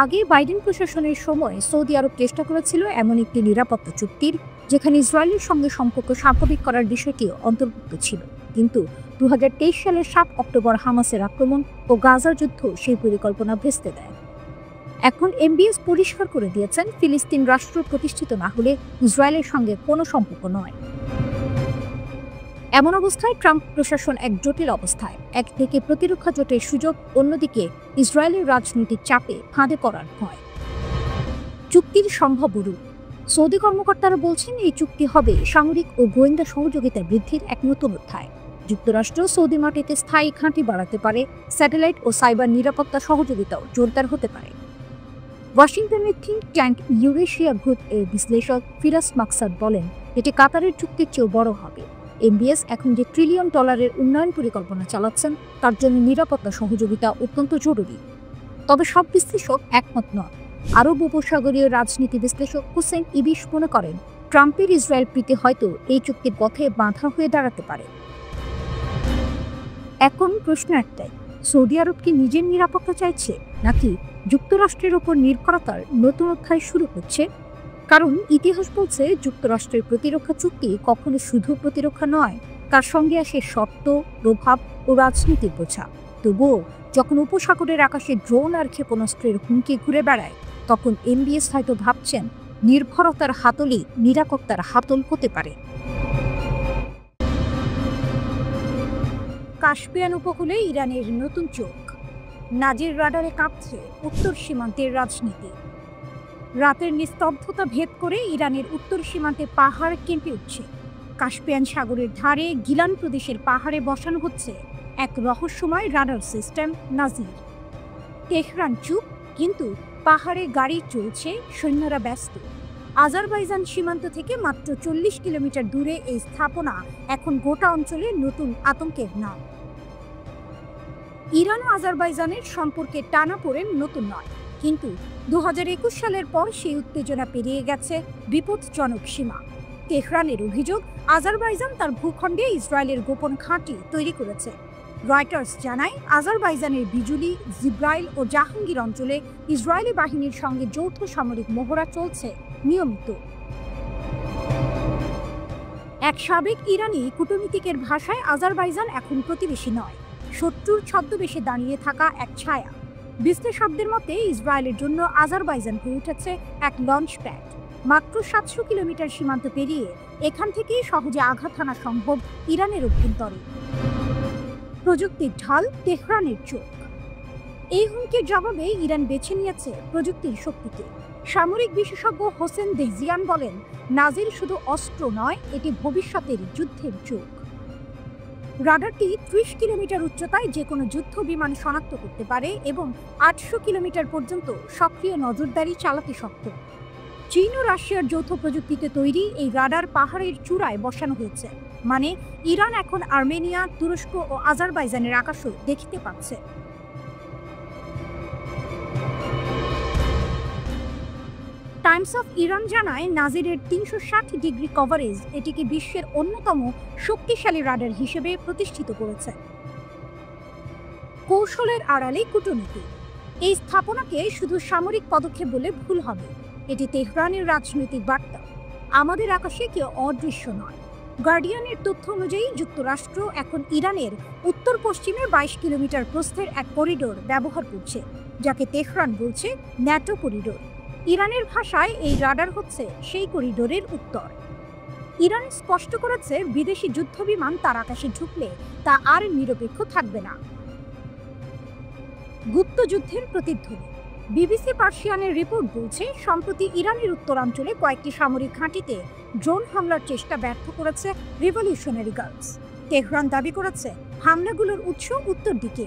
আগে বাইডেন প্রশাসনের সময় সৌদি আরব চেষ্টা করেছিল এমন একটি নিরাপত্তা চুক্তির যেখানে ইসরায়েলের সঙ্গে সম্পর্ক স্বাভাবিক করার বিষয়টি অন্তর্ভুক্ত ছিল, কিন্তু 2023 সালের 7 অক্টোবর হামাসের আক্রমণ ও গাজা যুদ্ধ সেই পরিকল্পনা ভেস্তে দেয়। এখন MBS পরিষ্কার করে দিয়েছেন, ফিলিস্তিন রাষ্ট্র প্রতিষ্ঠিত না হলে ইসরায়েলের সঙ্গে কোনো সম্পর্ক নয়। এমন অবস্থায় ট্রাম্প প্রশাসন এক জটিল অবস্থায়, একদিকে প্রতিরক্ষা জোটের সুযোগ, অন্যদিকে ইসরায়েলের রাজনৈতিক চাপে ফাঁদে পড়ার ভয়। চুক্তির সম্ভাব্য রূপ। সৌদি কর্মকর্তারা বলছেন, এই চুক্তি হবে সামরিক ও গোয়েন্দা সহযোগিতা বৃদ্ধির এক নতুন অধ্যায়। যুক্তরাষ্ট্র সৌদি মাটিতে স্থায়ী ঘাঁটি বাড়াতে পারে, স্যাটেলাইট ও সাইবার নিরাপত্তা সহযোগিতাও জোরদার হতে পারে। ওয়াশিংটনের থিঙ্ক ট্যাঙ্ক ইউরেশিয়া গ্রুপ এর বিশ্লেষক ফিরাস মাকসাদ বলেন, এটি কাতারের চুক্তির চেয়েও বড় হবে। MBS এখন যে $1 ট্রিলিয়ন উন্নয়ন পরিকল্পনা চালাচ্ছেন, তার জন্য নিরাপত্তা সহযোগিতা অত্যন্ত জরুরি। তবে সব বিশ্লেষক একমত নন। আরব উপসাগরীয় রাজনীতি বিশ্লেষক হুসেন ইবিশ মনে করেন, ট্রাম্পের ইসরায়েল প্রীতি হয়তো এই চুক্তির পথে বাধা হয়ে দাঁড়াতে পারে। এখন প্রশ্ন একটাই, সৌদি আরব কি নিজের নিরাপত্তা চাইছে, নাকি যুক্তরাষ্ট্রের ওপর নির্ভরতার নতুন অধ্যায় শুরু হচ্ছে? কারণ ইতিহাস বলছে, যুক্তরাষ্ট্রের প্রতিরক্ষা চুক্তি কখনো শুধু প্রতিরক্ষা নয়, তার সঙ্গে আসে শর্ত, প্রভাব ও রাজনীতির বোঝা। তবুও যখন উপসাগরের আকাশে ড্রোন আর ক্ষেপণাস্ত্রের হুমকি ঘুরে বেড়ায়, তখন MBS হয়তো ভাবছেন, নির্ভরতার হাতলই নিরাপত্তার হাতল হতে পারে। কাস্পিয়ান উপকূলে ইরানের নতুন চোখ। নাজির রাডারে কাঁপছে উত্তর সীমান্তের রাজনীতি। রাতের নিস্তব্ধতা ভেদ করে ইরানের উত্তর সীমান্তে পাহাড় কেঁপে উঠছে। কাস্পিয়ান সাগরের ধারে গিলান প্রদেশের পাহাড়ে বসানো হচ্ছে এক রহস্যময় রাডার সিস্টেম নাজির। তেহরান চুপ, কিন্তু পাহাড়ে গাড়ি চলছে, সৈন্যরা ব্যস্ত। আজারবাইজান সীমান্ত থেকে মাত্র 40 কিলোমিটার দূরে এই স্থাপনা এখন গোটা অঞ্চলে নতুন আতঙ্কের নাম। ইরান ও আজারবাইজানের সম্পর্কে টানাপোড়েন নতুন নয়, কিন্তু 2021 সালের পর সেই উত্তেজনা পেরিয়ে গেছে বিপজ্জনক সীমা। তেহরানের অভিযোগ, আজারবাইজান তার ভূখণ্ডে ইসরায়েলের গোপন ঘাঁটি তৈরি করেছে। রয়টার্স জানায়, আজারবাইজানের বিজুলি, জিব্রাইল ও জাহাঙ্গীর অঞ্চলে ইসরায়েলি বাহিনীর সঙ্গে যৌথ সামরিক মহড়া চলছে নিয়মিত। এক সাবেক ইরানি কূটনীতিকের ভাষায়, আজারবাইজান এখন প্রতিবেশী নয়, শত্রুর ছদ্মবেশে দাঁড়িয়ে থাকা এক ছায়া। বিশ্লেষকদের মতে, ইসরায়েলের জন্য আজারবাইজান হয়ে উঠেছে এক লঞ্চ প্যাড। মাত্র 700 কিলোমিটার সীমান্ত পেরিয়ে এখান থেকেই সহজে আঘাত হানা সম্ভব ইরানের অভ্যন্তরে। প্রযুক্তির ঢাল, তেহরানের চোখ। এই হুমকির জবাবে ইরান বেছে নিয়েছে প্রযুক্তির শক্তিকে। সামরিক বিশেষজ্ঞ হোসেন দেহজিয়ান বলেন, নাজির শুধু অস্ত্র নয়, এটি ভবিষ্যতের যুদ্ধের চোখ। রাডারটি 30 কিলোমিটার উচ্চতায় যে কোনো যুদ্ধ বিমান শনাক্ত করতে পারে এবং 800 কিলোমিটার পর্যন্ত সক্রিয় নজরদারি চালাতে সক্ষম। চীন ও রাশিয়ার যৌথ প্রযুক্তিতে তৈরি এই রাডার পাহাড়ের চূড়ায় বসানো হয়েছে, মানে ইরান এখন আর্মেনিয়া, তুরস্ক ও আজারবাইজানের আকাশও দেখতে পাচ্ছে। টাইমস অফ ইরান জানায়, নাজিরের 360 ডিগ্রি কভারেজ এটিকে বিশ্বের অন্যতম শক্তিশালী রাডার হিসেবে প্রতিষ্ঠিত করেছে। কৌশলের আড়ালে কূটনীতি। এই স্থাপনাকে শুধু সামরিক পদক্ষেপ বলে ভুল হবে। এটি তেহরানের রাজনৈতিক বার্তা, আমাদের আকাশে কেউ অদৃশ্য নয়। গার্ডিয়ানের তথ্য অনুযায়ী, যুক্তরাষ্ট্র এখন ইরানের উত্তর পশ্চিমে 22 কিলোমিটার প্রস্থের এক করিডোর ব্যবহার করছে, যাকে তেহরান বলছে ন্যাটো করিডোর। ইরানের ভাষায় এই রাডার হচ্ছে সেই করিডোরের উত্তর। ইরান স্পষ্ট করেছে, বিদেশি যুদ্ধবিমান তার আকাশে ঢুকলে তা আর নিরপেক্ষ থাকবে না। গুপ্তযুদ্ধের প্রতিধ্বনি। বিবিসি পার্সিয়ানের রিপোর্ট বলছে, সম্প্রতি ইরানের উত্তরাঞ্চলে কয়েকটি সামরিক ঘাঁটিতে ড্রোন হামলার চেষ্টা ব্যর্থ করেছে রিভলিউশনারি গার্ডস। তেহরান দাবি করেছে, হামলাগুলোর উৎস উত্তর দিকে।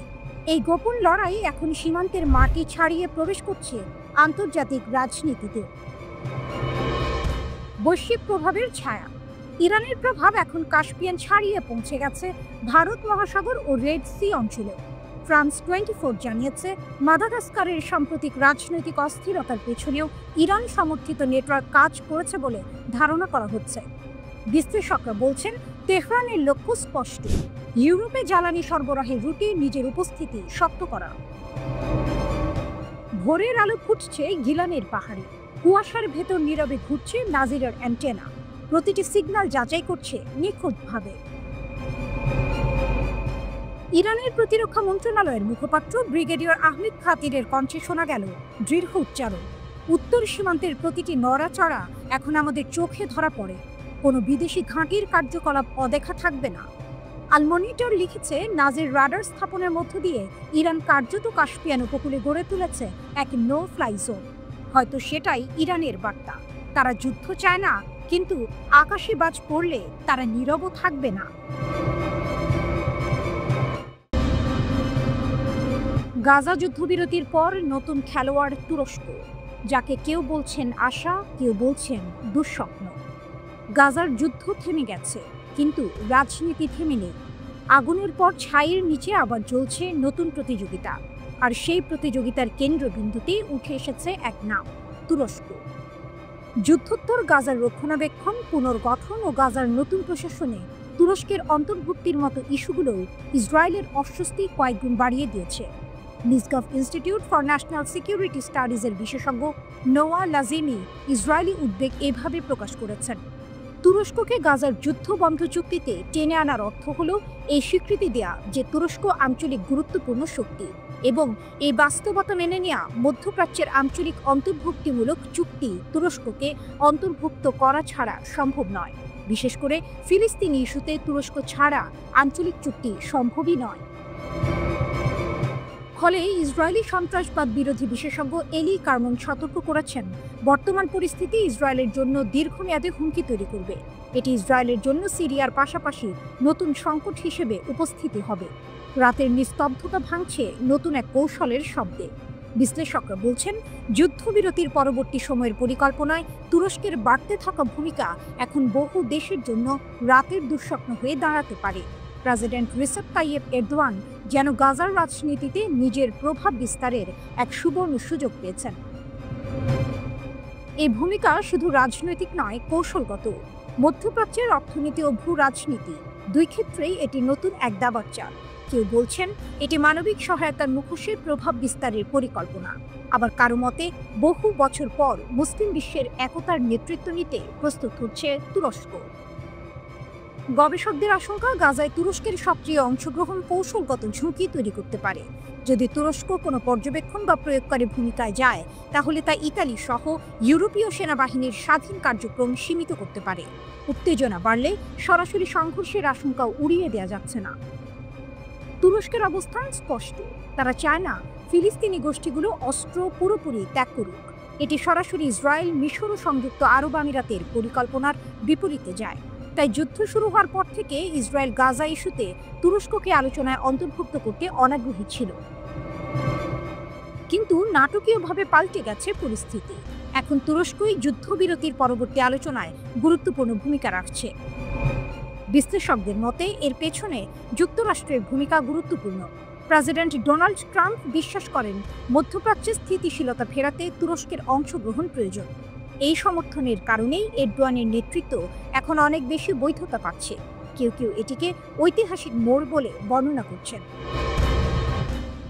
এই গোপন লড়াই এখন সীমান্তের মাটি ছাড়িয়ে প্রবেশ করছে আন্তর্জাতিক রাজনীতিতে। বৈশ্বিক প্রভাবের ছায়া। ইরানের প্রভাব এখন কাস্পিয়ান ছাড়িয়ে পৌঁছে গেছে ভারত মহাসাগর ও রেড সি অঞ্চলে। ফ্রান্স 24 জানিয়েছে, মাদাগাস্কারের সাম্প্রতিক রাজনৈতিক অস্থিরতার পেছনেও ইরান সমর্থিত নেটওয়ার্ক কাজ করেছে বলে ধারণা করা হচ্ছে। বিশ্লেষকরা বলছেন, তেহরানের লক্ষ্য স্পষ্ট, ইউরোপে জ্বালানি সরবরাহের রুটে নিজের উপস্থিতি শক্ত করা। ভোরের আলো ফুটছে গিলানের পাহাড়ে, কুয়াশার ভেতর নীরবে ঘুরছে নাজিরের অ্যান্টেনা, প্রতিটি সিগন্যাল যাচাই করছে নিখুঁতভাবে। ইরানের প্রতিরক্ষা মন্ত্রণালয়ের মুখপাত্র ব্রিগেডিয়ার আহমেদ খাতিরের কণ্ঠে শোনা গেল দৃঢ় উচ্চারণ, উত্তর সীমান্তের প্রতিটি নড়াচড়া এখন আমাদের চোখে ধরা পড়ে, কোনো বিদেশি ঘাঁটির কার্যকলাপ অদেখা থাকবে না। আল মনিটর লিখেছে, নাজির রাডার স্থাপনের মধ্য দিয়ে ইরান কার্যত কাস্পিয়ান উপকূলে গড়ে তুলেছে এক নো ফ্লাই জোন। হয়তো সেটাই ইরানের বার্তা, তারা যুদ্ধ চায় না, কিন্তু আকাশে বাজ পড়লে তারা নীরব থাকবে না। গাজা যুদ্ধবিরতির পর নতুন খেলোয়াড় তুরস্ক, যাকে কেউ বলছেন আশা, কেউ বলছেন দুঃস্বপ্ন। গাজার যুদ্ধ থেমে গেছে, কিন্তু রাজনীতি থেমে নেই। আগুনের পর ছাইয়ের নিচে আবার জ্বলছে নতুন প্রতিযোগিতা, আর সেই প্রতিযোগিতার কেন্দ্রবিন্দুতে উঠে এসেছে এক নাম, তুরস্ক। যুদ্ধোত্তর গাজার রক্ষণাবেক্ষণ, পুনর্গঠন ও গাজার নতুন প্রশাসনে তুরস্কের অন্তর্ভুক্তির মতো ইস্যুগুলোও ইসরায়েলের অস্বস্তি কয়েকগুণ বাড়িয়ে দিয়েছে। নিসগভ ইনস্টিটিউট ফর ন্যাশনাল সিকিউরিটি স্টাডিজের বিশেষজ্ঞ নোয়া লাজিমি ইসরায়েলি উদ্বেগ এভাবে প্রকাশ করেছেন, তুরস্ককে গাজার যুদ্ধ বন্ধ চুক্তিতে টেনে আনার অর্থ হল এই স্বীকৃতি দেয়া যে তুরস্ক আঞ্চলিক গুরুত্বপূর্ণ শক্তি, এবং এই বাস্তবতা মেনে নেওয়া মধ্যপ্রাচ্যের আঞ্চলিক অন্তর্ভুক্তিমূলক চুক্তি তুরস্ককে অন্তর্ভুক্ত করা ছাড়া সম্ভব নয়। বিশেষ করে ফিলিস্তিনি ইস্যুতে তুরস্ক ছাড়া আঞ্চলিক চুক্তি সম্ভবই নয়। ফলে ইসরায়েলি সন্ত্রাসবাদ বিরোধী বিশেষজ্ঞ এলি কার্মন সতর্ক করেছেন, বর্তমান পরিস্থিতি ইসরায়েলের জন্য দীর্ঘমেয়াদী হুমকি তৈরি করবে। এটি ইসরায়েলের জন্য সিরিয়ার পাশাপাশি নতুন সংকট হিসেবে উপস্থিতি হবে। রাতের নিস্তব্ধতা ভাঙছে নতুন এক কৌশলের শব্দে। বিশ্লেষকরা বলছেন, যুদ্ধবিরতির পরবর্তী সময়ের পরিকল্পনায় তুরস্কের বাড়তে থাকা ভূমিকা এখন বহু দেশের জন্য রাতের দুঃস্বপ্ন হয়ে দাঁড়াতে পারে। প্রেসিডেন্ট রিসেপ তাইয়েপ এরদোয়ান যেন গাজার রাজনীতিতে নিজের প্রভাব বিস্তারের এক সুবর্ণ সুযোগ পেয়েছেন। এই ভূমিকা শুধু রাজনৈতিক নয়, কৌশলগত। মধ্যপ্রাচ্যের অর্থনীতি ও ভূ রাজনীতি দুই ক্ষেত্রেই এটি নতুন এক দাবার চাল। কেউ বলছেন এটি মানবিক সহায়তার মুখোশে প্রভাব বিস্তারের পরিকল্পনা, আবার কারো মতে বহু বছর পর মুসলিম বিশ্বের একতার নেতৃত্ব নিতে প্রস্তুত হচ্ছে তুরস্ক। গবেষকদের আশঙ্কা, গাজায় তুরস্কের সক্রিয় অংশগ্রহণ কৌশলগত ঝুঁকি তৈরি করতে পারে। যদি তুরস্ক কোনো পর্যবেক্ষণ বা প্রয়োগকারী ভূমিকায় যায়, তাহলে তা ইতালি সহ ইউরোপীয় সেনাবাহিনীর স্বাধীন কার্যক্রম সীমিত করতে পারে। উত্তেজনা বাড়লে সরাসরি সংঘর্ষের আশঙ্কাও উড়িয়ে দেওয়া যাচ্ছে না। তুরস্কের অবস্থান স্পষ্ট, তারা চায় না ফিলিস্তিনি গোষ্ঠীগুলো অস্ত্র পুরোপুরি ত্যাগ করুক। এটি সরাসরি ইসরায়েল, মিশর ও সংযুক্ত আরব আমিরাতের পরিকল্পনার বিপরীতে যায়। তাই যুদ্ধ শুরু হওয়ার পর থেকে ইসরায়েল গাজা ইস্যুতে তুরস্ককে আলোচনায় অন্তর্ভুক্ত করতে অনাগ্রহী ছিল। কিন্তু নাটকীয়ভাবে পাল্টে গেছে পরিস্থিতি। এখন তুরস্কই যুদ্ধবিরতির পরবর্তী আলোচনায় গুরুত্বপূর্ণ ভূমিকা রাখছে। বিশ্লেষকদের মতে এর পেছনে যুক্তরাষ্ট্রের ভূমিকা গুরুত্বপূর্ণ। প্রেসিডেন্ট ডোনাল্ড ট্রাম্প বিশ্বাস করেন মধ্যপ্রাচ্যে স্থিতিশীলতা ফেরাতে তুরস্কের অংশগ্রহণ প্রয়োজন। এই সমর্থনের কারণেই এরদোয়ানের নেতৃত্ব এখন অনেক বেশি বৈধতা পাচ্ছে। কেউ কেউ এটিকে ঐতিহাসিক মোড় বলে বর্ণনা করছেন।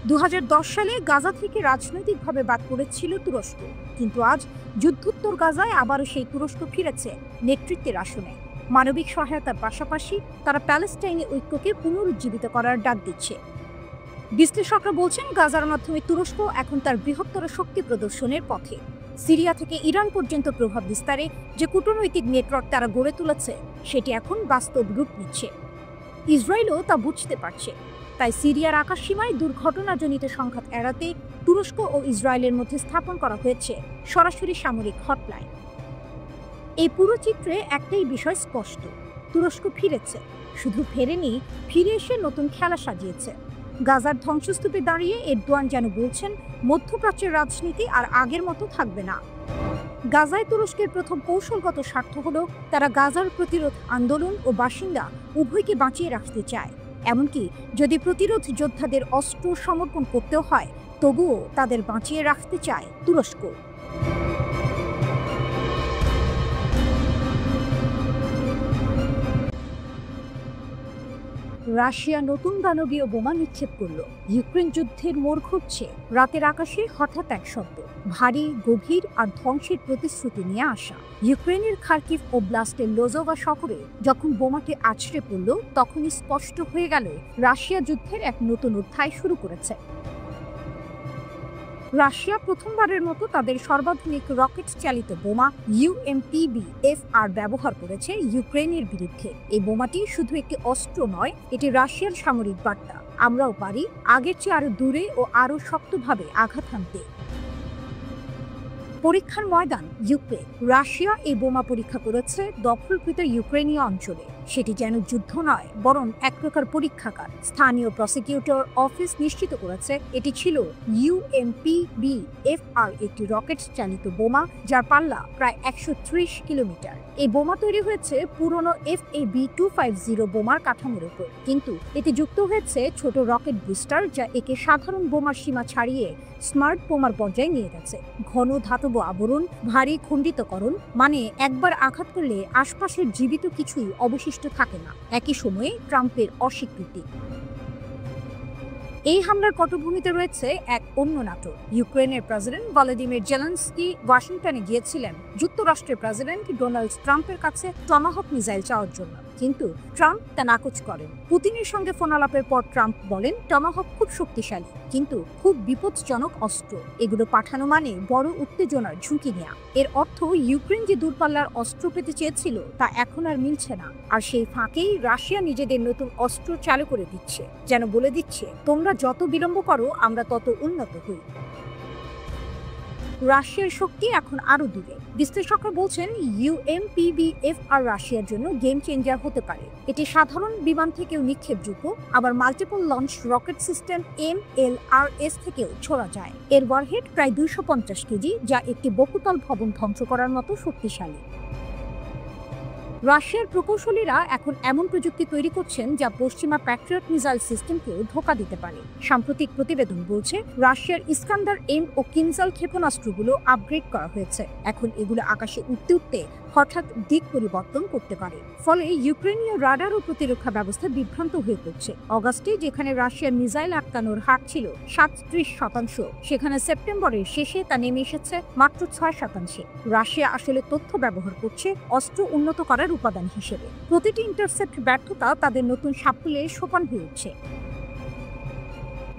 2010 সালে গাজা থেকে রাজনৈতিকভাবে বাদ পড়েছিল তুরস্ক, কিন্তু আজ যুদ্ধোত্তর গাজায় আবারও সেই তুরস্ক ফিরেছে নেতৃত্বের আসনে। মানবিক সহায়তার পাশাপাশি তারা প্যালেস্টাইনি ঐক্যকে পুনরুজ্জীবিত করার ডাক দিচ্ছে। বিশ্লেষকরা বলছেন গাজার মাধ্যমে তুরস্ক এখন তার বৃহত্তর শক্তি প্রদর্শনের পথে। সিরিয়া থেকে ইরান পর্যন্ত প্রভাব বিস্তারে যে কূটনৈতিক নেটওয়ার্ক তারা গড়ে তুলেছে, সেটি এখন বাস্তব রূপ নিচ্ছে। ইসরায়েলও তা বুঝতে পারছে। তাই সিরিয়ার আকাশসীমায় দুর্ঘটনাজনিত সংঘাত এড়াতে তুরস্ক ও ইসরায়েলের মধ্যে স্থাপন করা হয়েছে সরাসরি সামরিক হটলাইন। এই পুরো চিত্রে একটাই বিষয় স্পষ্ট, তুরস্ক ফিরেছে। শুধু ফেরেনি, ফিরে এসে নতুন খেলা সাজিয়েছে। গাজার ধ্বংসস্তূপে দাঁড়িয়ে এরদোয়ান যেন বলছেন মধ্যপ্রাচ্যের রাজনীতি আর আগের মতো থাকবে না। গাজায় তুরস্কের প্রথম কৌশলগত স্বার্থ হলো তারা গাজার প্রতিরোধ আন্দোলন ও বাসিন্দা উভয়কে বাঁচিয়ে রাখতে চায়। এমনকি যদি প্রতিরোধ যোদ্ধাদের অস্ত্র সমর্পণ করতেও হয়, তবুও তাদের বাঁচিয়ে রাখতে চায় তুরস্ক। রাশিয়া নতুন দানবীয় বোমা নিক্ষেপ করল। ইউক্রেন যুদ্ধের মোড় ঘুরছে। রাতের আকাশে হঠাৎ এক শব্দ, ভারী, গভীর আর ধ্বংসের প্রতিশ্রুতি নিয়ে আসা। ইউক্রেনের খার্কিভ ওব্লাস্টের লোজোভা শহরে যখন বোমাটি আছড়ে পড়ল, তখনই স্পষ্ট হয়ে গেল রাশিয়া যুদ্ধের এক নতুন অধ্যায় শুরু করেছে। রাশিয়া প্রথমবারের মতো তাদের সর্বাধুনিক রকেট চালিত বোমা UMPB-FR ব্যবহার করেছে ইউক্রেনের বিরুদ্ধে। এই বোমাটি শুধু একটি অস্ত্র নয়, এটি রাশিয়ার সামরিক বার্তা, আমরাও পারি আগের চেয়ে আরো দূরে ও আরো শক্তভাবে আঘাত হানতে। পরীক্ষার ময়দান ইউক্রেন। রাশিয়া এই বোমা পরীক্ষা করেছে দখলকৃত ইউক্রেনীয় অঞ্চলে। সেটি যেন যুদ্ধ নয়, বরং এক প্রকার পরীক্ষাগার। স্থানীয় প্রসিকিউটর অফিস নিশ্চিত করেছে এটি ছিল UMPB-FR, একটি রকেট চালিত বোমা যার পাল্লা প্রায় 130 কিলোমিটার। এই বোমা তৈরি হয়েছে পুরনো FAB-250 বোমার কাঠামোর উপর, কিন্তু এতে যুক্ত হয়েছে ছোট রকেট বুস্টার, যা একে সাধারণ বোমার সীমা ছাড়িয়ে স্মার্ট বোমার পর্যায়ে নিয়ে গেছে। ঘন ধাতব আবরণ, ভারী খণ্ডিতকরণ, মানে একবার আঘাত করলে আশপাশের জীবিত কিছুই অবশিষ্ট থাকে না। একই সময়ে ট্রাম্পের অস্বীকৃতি। এই হামলার পটভূমিতে রয়েছে এক অন্য নাটক। ইউক্রেনের প্রেসিডেন্ট ভলোদিমির জেলেনস্কি ওয়াশিংটনে গিয়েছিলেন যুক্তরাষ্ট্রের প্রেসিডেন্ট ডোনাল্ড ট্রাম্পের কাছে টমাহক মিসাইল চাওয়ার জন্য, কিন্তু ট্রাম্প তা নাকচ করেন। পুতিনের সঙ্গে ফোন আলাপের পর ট্রাম্প বলেন টমাহক খুব শক্তিশালী, কিন্তু খুব বিপজ্জনক অস্ত্র। এগুলো পাঠানো মানে বড় উত্তেজনার ঝুঁকি নেওয়া। এর অর্থ ইউক্রেন যে দূরপাল্লার অস্ত্র পেতে চেয়েছিল তা এখন আর মিলছে না। আর সেই ফাঁকেই রাশিয়া নিজেদের নতুন অস্ত্র চালু করে দিচ্ছে, যেন বলে দিচ্ছে তোমরা যত বিলম্ব করো আমরা তত উন্নত হই। রাশিয়ার শক্তি এখন আরো দূরে। বিশ্লেষকরা বলছেন UMPB-FR রাশিয়ার জন্য গেম চেঞ্জার হতে পারে। এটি সাধারণ বিমান থেকেও নিক্ষেপযোগ্য, আবার multiple launch rocket system MLRS থেকেও ছোড়া যায়। এর ওয়ারহেড প্রায় 250 কেজি, যা একটি বহুতল ভবন ধ্বংস করার মতো শক্তিশালী। রাশিয়ার প্রকৌশলীরা এখন এমন প্রযুক্তি তৈরি করছেন যা পশ্চিমা প্যাট্রিয়ট মিসাইল সিস্টেমকেও ধোঁকা দিতে পারে। সাম্প্রতিক প্রতিবেদন বলছে রাশিয়ার ইস্কান্দার এম ও কিনজাল ক্ষেপণাস্ত্রগুলো আপগ্রেড করা হয়েছে। এখন এগুলো আকাশে উঠতে উঠতে হঠাৎ দিক পরিবর্তন করতে পারে, ফলে ইউক্রেনীয় রাডার ও প্রতিরক্ষা ব্যবস্থা বিভ্রান্ত হয়ে পড়ছে। অগাস্টে যেখানে রাশিয়ার মিসাইল আটকানোর হার ছিল 37%, সেখানে সেপ্টেম্বরের শেষে তা নেমে এসেছে মাত্র 6%। রাশিয়া আসলে তথ্য ব্যবহার করছে অস্ত্র উন্নত করার উপাদান হিসেবে। প্রতিটি ইন্টারসেপ্ট ব্যর্থতা তাদের নতুন সাফল্যের সোপান হয়ে উঠছে।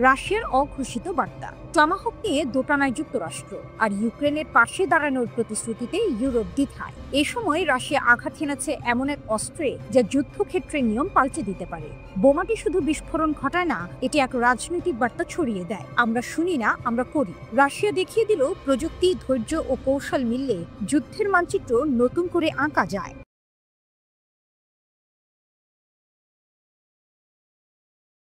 রাশিয়ার অঘোষিত বার্তা, টমাহক নিয়ে দোটানায় যুক্তরাষ্ট্র, আর ইউক্রেনের পাশে দাঁড়ানোর প্রতিশ্রুতিতে ইউরোপ দ্বিধায়। এ সময় রাশিয়া আঘাত হেনেছে এমন এক অস্ত্রে যা যুদ্ধক্ষেত্রের নিয়ম পাল্টে দিতে পারে। বোমাটি শুধু বিস্ফোরণ ঘটায় না, এটি এক রাজনৈতিক বার্তা ছড়িয়ে দেয়, আমরা শুনি না, আমরা করি। রাশিয়া দেখিয়ে দিল প্রযুক্তি, ধৈর্য ও কৌশল মিললে যুদ্ধের মানচিত্র নতুন করে আঁকা যায়।